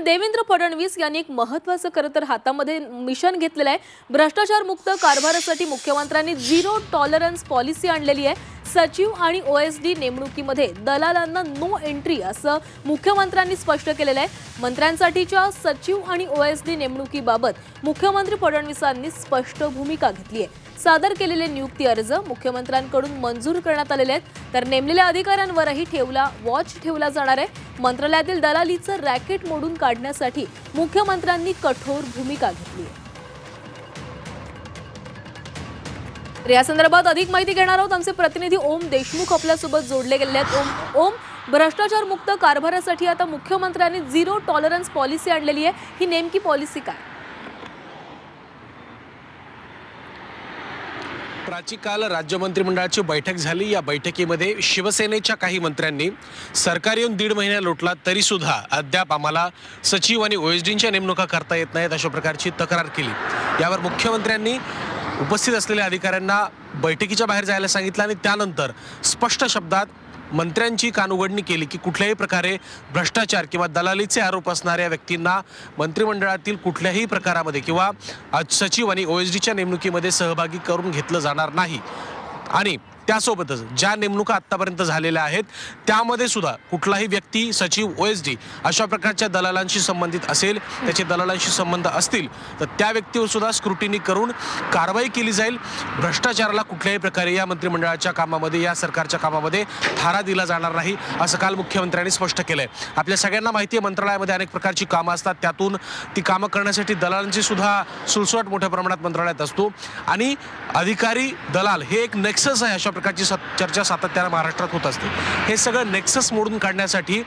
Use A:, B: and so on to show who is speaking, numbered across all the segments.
A: देवेंद्र फडणवीस यांनी एक महत्त्वाचं खरं तर हातामध्ये मिशन घेतलेलं आहे। भ्रष्टाचार मुक्त कारभारासाठी मुख्यमंत्र्यांनी झिरो टॉलरन्स पॉलिसी आणलेली आहे। सचिव आणि ओएसडी नेमणुकीमध्ये दलालांना नो एंट्री असं मुख्यमंत्र्यांनी स्पष्ट केलेलं आहे। मंत्र्यांसाठीच्या सचिव आणि ओएसडी नेमणुकीबाबत मुख्यमंत्री फडणवीसांनी स्पष्ट भूमिका घेतली आहे। सादर केलेले नियुक्ती अर्ज मुख्यमंत्र्यांकडून मंजूर करण्यात आलेले आहेत, तर नेमलेल्या अधिकाऱ्यांवरही वॉच ठेवला जाणार आहे। मंत्रालयातील दलालीचं रॅकेट मोडून काढण्यासाठी मुख्यमंत्र्यांनी कठोर भूमिका घेतली आहे। या संदर्भात अधिक माहिती घेणार आहोत। आमचे प्रतिनिधी ओम देशमुख आपल्यासोबत जोडले गेले आहेत। ओम, भ्रष्टाचार मुक्त कारभारासाठी आता मुख्यमंत्र्यांनी झिरो टॉलरन्स पॉलिसी आणलेली आहे, ही नेमकी पॉलिसी काय?
B: प्राची, काल राज्य मंत्रिमंडळाची बैठक झाली। या बैठकीमध्ये शिवसेनेच्या काही मंत्र्यांनी सरकार येऊन 1.5 महिना लोटला तरी सुद्धा अद्याप आम्हाला सचिव आणि ओएसडींच्या नेमणुका करता येत नाहीत अशा प्रकारची तक्रार केली। यावर मुख्यमंत्र्यांनी उपस्थित असलेल्या अधिकाऱ्यांना बैठकीच्या बाहेर जायला सांगितलं आणि त्यानंतर स्पष्ट शब्दात मंत्र्यांची कानउघडणी केली की कुठल्याही प्रकारे भ्रष्टाचार किंवा दलालीचे आरोप असणाऱ्या व्यक्तींना मंत्रिमंडळातील कुठल्याही प्रकारामध्ये किंवा सचिव आणि ओएसडीच्या नेमणुकीमध्ये सहभागी करून घेतलं जाणार नाही। आणि त्यासोबतच ज्या नेमणुका आतापर्यंत झालेल्या आहेत त्यामध्ये सुद्धा कुठलाही व्यक्ती सचिव ओएसडी अशा प्रकारच्या दलालांशी संबंधित असेल, त्याचे दलालांशी संबंध असतील तर त्या व्यक्तीवर सुद्धा स्क्रुटिनी करून कारवाई केली जाईल। भ्रष्टाचाराला कुठल्याही प्रकारे या मंत्रिमंडळाच्या कामामध्ये, या सरकारच्या कामामध्ये थारा दिला जाणार नाही असं काल मुख्यमंत्र्यांनी स्पष्ट केलंय। आपल्या सगळ्यांना माहिती आहे मंत्रालयामध्ये अनेक प्रकारची कामं असतात, त्यातून ती कामं करण्यासाठी दलालांची सुद्धा सुळसुळाट मोठ्या प्रमाणात मंत्रालयात असतो आणि अधिकारी दलाल हे एक नेक्सस आहे अशा प्रकारची चर्चा सातत्याने महाराष्ट्रात होत असते। हे सगळं नेक्सस मोडून काढण्यासाठी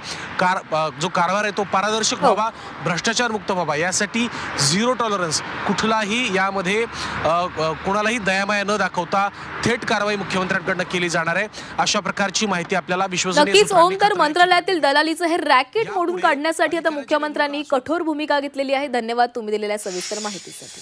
B: जो कारभार आहे तो पारदर्शक व्हावा, भ्रष्टाचार मुक्त व्हावा, यासाठी झिरो टॉलरन्स, कुठलाही यामध्ये कोणालाही दयामाया न दाखवता थेट कारवाई मुख्यमंत्र्यांकडून केली जाणार आहे अशा प्रकारची माहिती आपल्याला विश्वसनीय
A: नक्कीच ओम, तर मंत्रालयातील दलालीचं हे रॅकेट मोडून काढण्यासाठी आता मुख्यमंत्र्यांनी कठोर भूमिका घेतलेली आहे। धन्यवाद तुम्ही दिलेल्या सविस्तर माहितीसाठी।